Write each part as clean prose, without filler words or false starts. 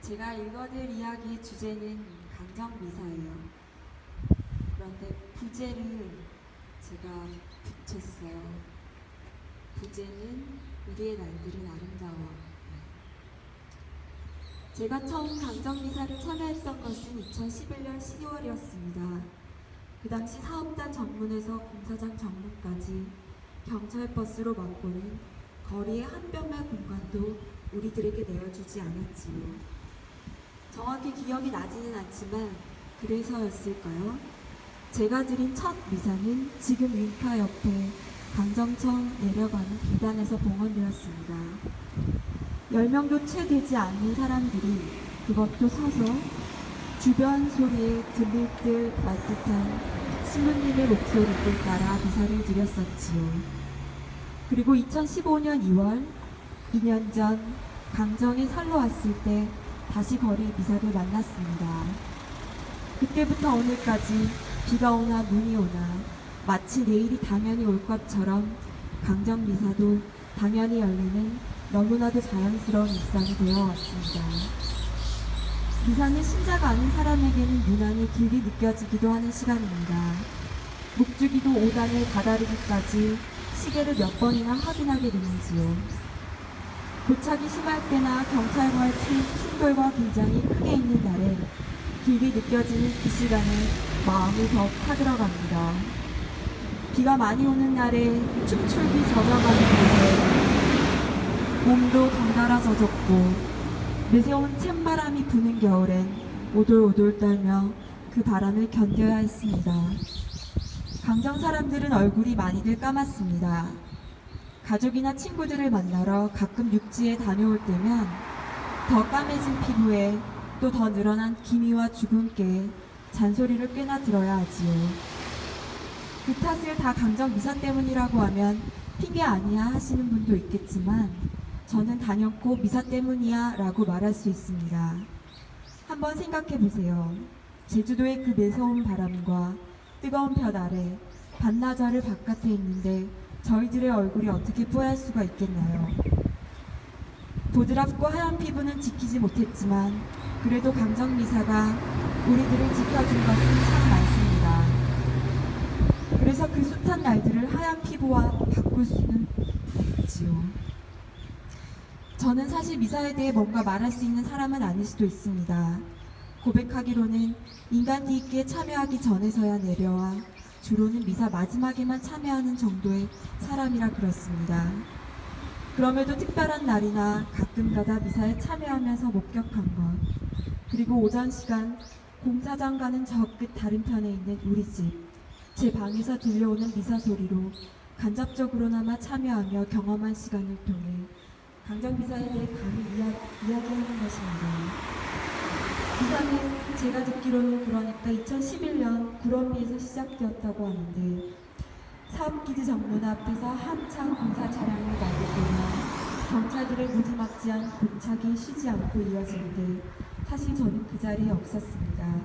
제가 읽어드릴 이야기의 주제는 강정미사예요. 그런데 부제를 제가 붙였어요. 부제는 우리의 날들은 아름다워. 제가 처음 강정미사를 참여했던 것은 2011년 12월이었습니다. 그 당시 사업단 정문에서 공사장 정문까지 경찰 버스로 막고는 거리의 한 뼘의 공간도 우리들에게 내어주지 않았지요. 정확히 기억이 나지는 않지만 그래서였을까요? 제가 드린 첫 미사는 지금 윙카 옆에 강정청 내려가는 계단에서 봉헌되었습니다. 10명도 채 되지 않는 사람들이, 그것도 서서 주변 소리에 들릴 듯 말 듯한 신부님의 목소리를 따라 미사를 드렸었지요. 그리고 2015년 2월, 2년 전 강정에 살러 왔을 때 다시 거리 미사를 만났습니다. 그때부터 오늘까지 비가 오나 눈이 오나 마치 내일이 당연히 올 것처럼 강정 미사도 당연히 열리는 너무나도 자연스러운 일상이 되어왔습니다. 미사는 신자가 아닌 사람에게는 유난히 길게 느껴지기도 하는 시간입니다. 목주기도 5단을 다다르기까지 시계를 몇 번이나 확인하게 되는지요. 고착이 심할 때나 경찰과의 충돌과 긴장이 크게 있는 날에 길게 느껴지는 그 시간에 마음이 더욱 타들어갑니다. 비가 많이 오는 날에 축축이 젖어가는 곳에 몸도 덩달아 젖었고 내세운 찬바람이 부는 겨울엔 오돌오돌 떨며 그 바람을 견뎌야 했습니다. 강정 사람들은 얼굴이 많이들 까맣습니다. 가족이나 친구들을 만나러 가끔 육지에 다녀올 때면 더 까매진 피부에 또 더 늘어난 기미와 주근깨에 잔소리를 꽤나 들어야 하지요. 그 탓을 다 강정 미사 때문이라고 하면 핑계 아니야 하시는 분도 있겠지만 저는 단연코 미사 때문이야 라고 말할 수 있습니다. 한번 생각해 보세요. 제주도의 그 매서운 바람과 뜨거운 볕 아래 반나절을 바깥에 있는데 저희들의 얼굴이 어떻게 뽀얄 수가 있겠나요? 보드랍고 하얀 피부는 지키지 못했지만 그래도 강정미사가 우리들을 지켜준 것은 참 많습니다. 그래서 그 숱한 날들을 하얀 피부와 바꿀 수는 없지요. 저는 사실 미사에 대해 뭔가 말할 수 있는 사람은 아닐 수도 있습니다. 고백하기로는 인간미 있게 참여하기 전에서야 내려와 주로는 미사 마지막에만 참여하는 정도의 사람이라 그렇습니다. 그럼에도 특별한 날이나 가끔가다 미사에 참여하면서 목격한 것, 그리고 오전 시간 공사장 가는 저 끝 다른 편에 있는 우리 집, 제 방에서 들려오는 미사 소리로 간접적으로나마 참여하며 경험한 시간을 통해 강정 미사에 대해 감히 이야기하는 것입니다. 기사는 제가 듣기로는 그러니까 2011년 구럼비에서 시작되었다고 하는데 사업기지 정문 앞에서 한참 공사 차량을 마주보며 경찰들의 무지막지한 고착이 쉬지 않고 이어지는데 사실 저는 그 자리에 없었습니다.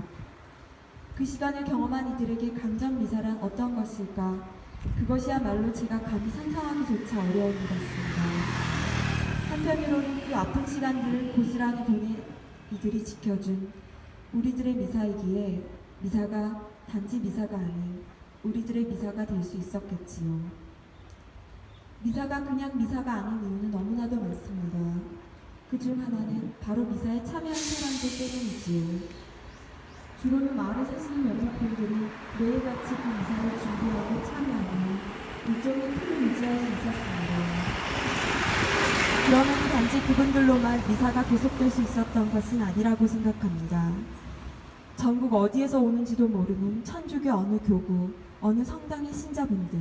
그 시간을 경험한 이들에게 강정미사란 어떤 것일까? 그것이야말로 제가 감히 상상하기조차 어려운 일이었습니다. 한편으로는 그 아픈 시간들을 고스란히 보내 이들이 지켜준 우리들의 미사이기에 미사가 단지 미사가 아닌 우리들의 미사가 될 수 있었겠지요. 미사가 그냥 미사가 아닌 이유는 너무나도 많습니다. 그중 하나는 바로 미사에 참여한 사람들 때문이지요. 주로는 마을에 사시는 몇몇 분들이 매일같이 그 미사를 준비하고 참여하며 일종의 틀을 유지할 수 있었습니다. 그러면 단지 그분들로만 미사가 계속될 수 있었던 것은 아니라고 생각합니다. 전국 어디에서 오는지도 모르는 천주교 어느 교구, 어느 성당의 신자분들,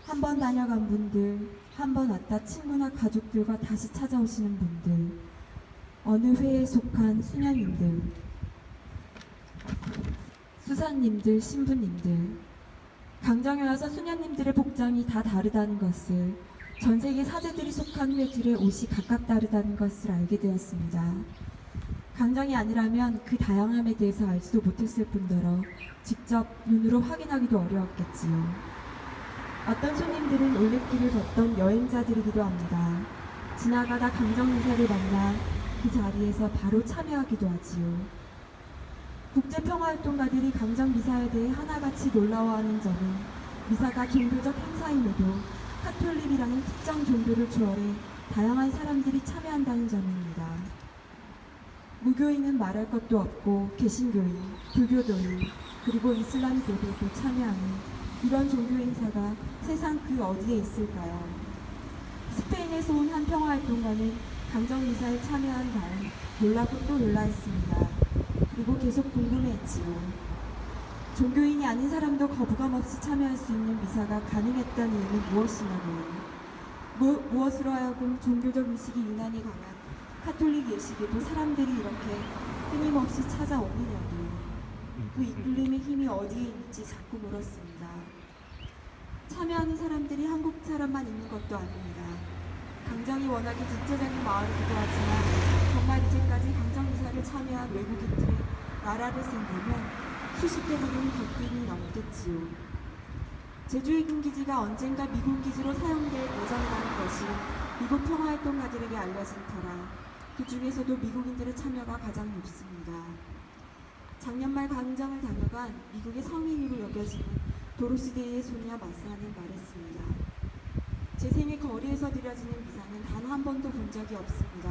한 번 다녀간 분들, 한 번 왔다 친구나 가족들과 다시 찾아오시는 분들, 어느 회에 속한 수녀님들, 수사님들, 신부님들, 강정에 와서 수녀님들의 복장이 다 다르다는 것을, 전 세계 사제들이 속한 회들의 옷이 각각 다르다는 것을 알게 되었습니다. 강정이 아니라면 그 다양함에 대해서 알지도 못했을 뿐더러 직접 눈으로 확인하기도 어려웠겠지요. 어떤 손님들은 올레길을 걷던 여행자들이기도 합니다. 지나가다 강정미사를 만나 그 자리에서 바로 참여하기도 하지요. 국제평화활동가들이 강정미사에 대해 하나같이 놀라워하는 점은 미사가 종교적 행사임에도 카톨릭이라는 특정 종교를 초월해 다양한 사람들이 참여한다는 점입니다. 무교인은 말할 것도 없고 개신교인, 불교도인, 그리고 이슬람교도도 참여하는 이런 종교 행사가 세상 그 어디에 있을까요? 스페인에서 온 한 평화활동가는 강정미사에 참여한 다음 놀라고 또 놀라했습니다. 그리고 계속 궁금해했지요. 종교인이 아닌 사람도 거부감 없이 참여할 수 있는 미사가 가능했던 이유는 무엇이냐고요. 무엇으로 하여금 종교적 의식이 유난히 강한 카톨릭 예식에도 사람들이 이렇게 끊임없이 찾아오느냐고요. 그 이끌림의 힘이 어디에 있는지 자꾸 물었습니다. 참여하는 사람들이 한국 사람만 있는 것도 아닙니다. 강정이 워낙에 국제적인 마을이기도 하지만 정말 이제까지 강정미사를 참여한 외국인들의 나라를 생각하면 수십 개 되는 객들이 넘겠지요. 제주해군 기지가 언젠가 미국 기지로 사용될 예정이라는 것이 미국 평화활동가들에게 알려진 터라 그 중에서도 미국인들의 참여가 가장 높습니다. 작년 말 강정을 다녀간 미국의 성인으로 여겨지는 도로시데이의 소녀 마사는 말했습니다. 제 생애 거리에서 드려지는 미사는 단 한 번도 본 적이 없습니다.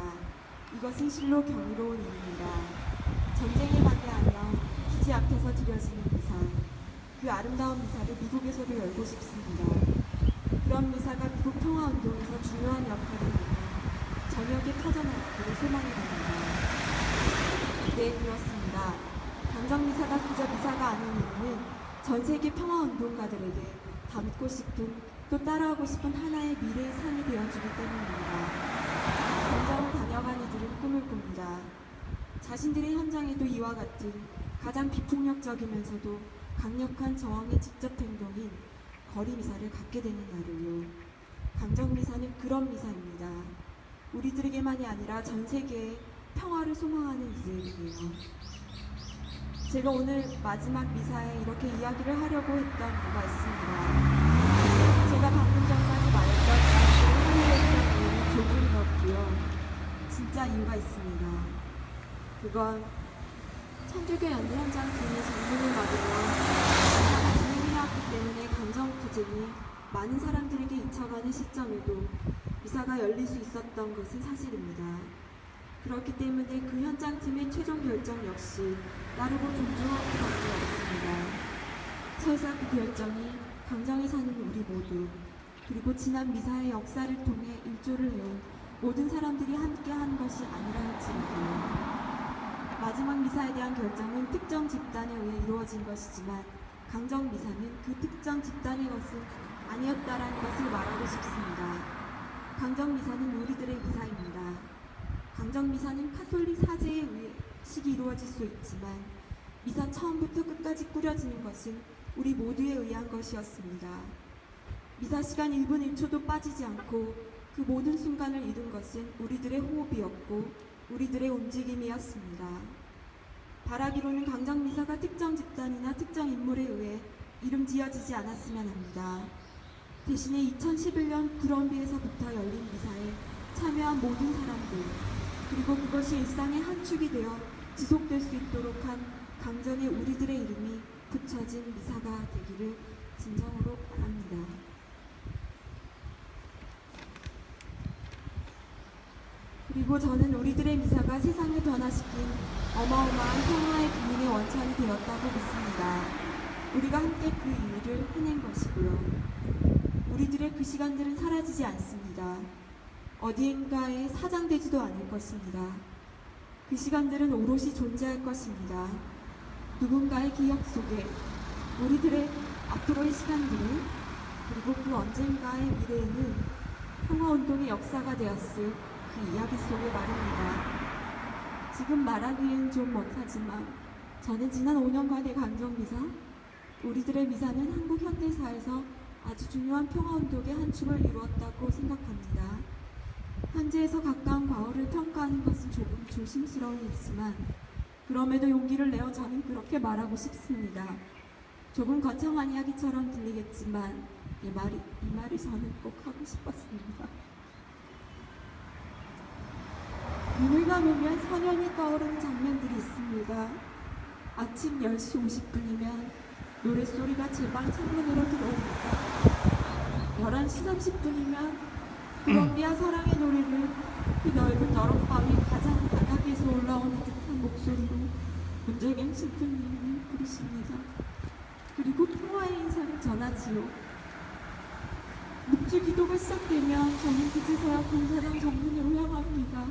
이것은 실로 경이로운 일입니다. 전쟁에 반대하며 기지 앞에서 드려지는 미사, 그 아름다운 미사를 미국에서도 열고 싶습니다. 그런 미사가 미국 평화운동에서 중요한 역할을 하며 전역에 퍼져나가기를 소망합니다. 네, 그렇습니다. 강정미사가 그저 미사가 아닌 이유는 전 세계 평화운동가들에게 담고 싶은 또 따라하고 싶은 하나의 미래의 삶이 되어주기 때문입니다. 강정을 다녀간 이들은 꿈을 꿉니다. 자신들의 현장에도 이와 같은 가장 비폭력적이면서도 강력한 저항의 직접 행동인 거리 미사를 갖게 되는 날을요. 강정미사는 그런 미사입니다. 우리들에게만이 아니라 전 세계에 평화를 소망하는 이들이에요. 제가 오늘 마지막 미사에 이렇게 이야기를 하려고 했던 이유가 있습니다. 제가 방금 전까지 말했던 이야기를 이유는 조금이었고요. 진짜 이유가 있습니다. 그건 천주교 연대 현장 팀이 전문을 받으며 미사가 진행해왔기 때문에 강정 투쟁이 많은 사람들에게 잊혀가는 시점에도 미사가 열릴 수 있었던 것은 사실입니다. 그렇기 때문에 그 현장팀의 최종 결정 역시 따르고 존중할 수밖에 없습니다. 설사 그 결정이 강정에 사는 우리 모두 그리고 지난 미사의 역사를 통해 일조를 해온 모든 사람들이 함께 한 것이 아니라 할지라도요. 마지막 미사에 대한 결정은 특정 집단에 의해 이루어진 것이지만 강정 미사는 그 특정 집단의 것은 아니었다라는 것을 말하고 싶습니다. 강정 미사는 우리들의 미사입니다. 강정 미사는 카톨릭 사제에 의해 식이 이루어질 수 있지만 미사 처음부터 끝까지 꾸려지는 것은 우리 모두에 의한 것이었습니다. 미사 시간 1분 1초도 빠지지 않고 그 모든 순간을 이룬 것은 우리들의 호흡이었고 우리들의 움직임이었습니다. 바라기로는 강정미사가 특정 집단이나 특정 인물에 의해 이름 지어지지 않았으면 합니다. 대신에 2011년 그런비에서부터 열린 미사에 참여한 모든 사람들 그리고 그것이 일상의 한 축이 되어 지속될 수 있도록 한 강정의 우리들의 이름이 붙여진 미사가 되기를 진정으로 바랍니다. 그리고 저는 우리들의 미사가 세상을 변화시킨 어마어마한 평화의 기능의 원천이 되었다고 믿습니다. 우리가 함께 그 일을 해낸 것이고요. 우리들의 그 시간들은 사라지지 않습니다. 어디인가에 사장되지도 않을 것입니다. 그 시간들은 오롯이 존재할 것입니다. 누군가의 기억 속에 우리들의 앞으로의 시간들은 그리고 그 언젠가의 미래에는 평화운동의 역사가 되었을 그 이야기 속에 말입니다. 지금 말하기엔 좀 못하지만 저는 지난 5년간의 강정미사, 우리들의 미사는 한국 현대사에서 아주 중요한 평화운동의 한 축을 이루었다고 생각합니다. 현재에서 가까운 과거를 평가하는 것은 조금 조심스러운 일이지만 그럼에도 용기를 내어 저는 그렇게 말하고 싶습니다. 조금 거창한 이야기처럼 들리겠지만 이 말이 저는 꼭 하고 싶었습니다. 눈을 감으면 선현이 떠오르는 장면들이 있습니다. 아침 10시 50분이면 노랫소리가 제 방 창문으로 들어옵니다. 11시 30분이면 콜롬비아 사랑의 노래를 그 넓은 여름밤에 가장 바닥에서 올라오는 듯한 목소리로 문재경 신부님이 부르십니다. 그리고 평화의 인사를 전하지요. 묵주 기도가 시작되면 저는 그제서야 공사장 정문으로 향합니다.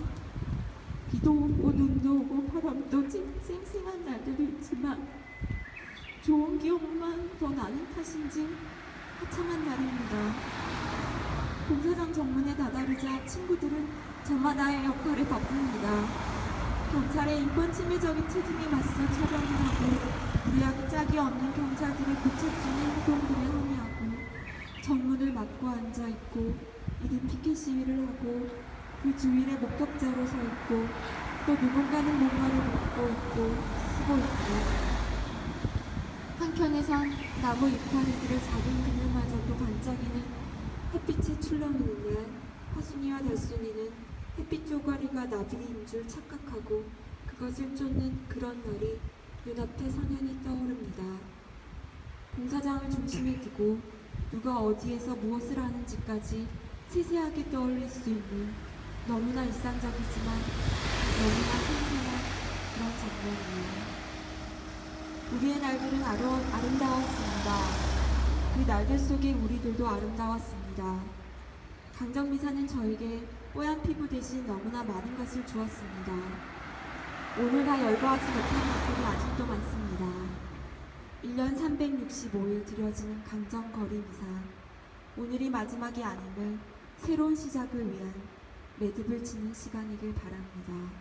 비도 오고 눈도 오고 바람도 쌩쌩한 날들도 있지만 좋은 기억만 더 나는 탓인지 화창한 날입니다. 공사장 정문에 다다르자 친구들은 저마다의 역할을 바꿉니다. 경찰의 인권침해적인 체증에 맞서 처벌을 하고 무리하게 짝이 없는 경찰들의 고책주는 행동들에 항의하고 정문을 막고 앉아있고 이른 피켓 시위를 하고 그 주위에 목격자로 서 있고 또 누군가는 뭔가를 읽고 있고 쓰고 있고 한켠에선 나무 이파리들의 작은 그늘마저도 반짝이는 햇빛에 출렁이는 날 하순이와 달순이는 햇빛 쪼가리가 나비인 줄 착각하고 그것을 쫓는 그런 날이 눈앞에 선현히 떠오릅니다. 공사장을 중심에 두고 누가 어디에서 무엇을 하는지까지 세세하게 떠올릴 수 있는 너무나 일상적이지만 너무나 생생한 그런 장면이에요. 우리의 날들은 아름다웠습니다. 그 날들 속에 우리들도 아름다웠습니다. 강정미사는 저에게 뽀얀 피부 대신 너무나 많은 것을 주었습니다. 오늘 다 열거하지 못한 것들이 아직도 많습니다. 1년 365일 드려지는 강정거리 미사. 오늘이 마지막이 아님을 새로운 시작을 위한 매듭을 치는 시간이길 바랍니다.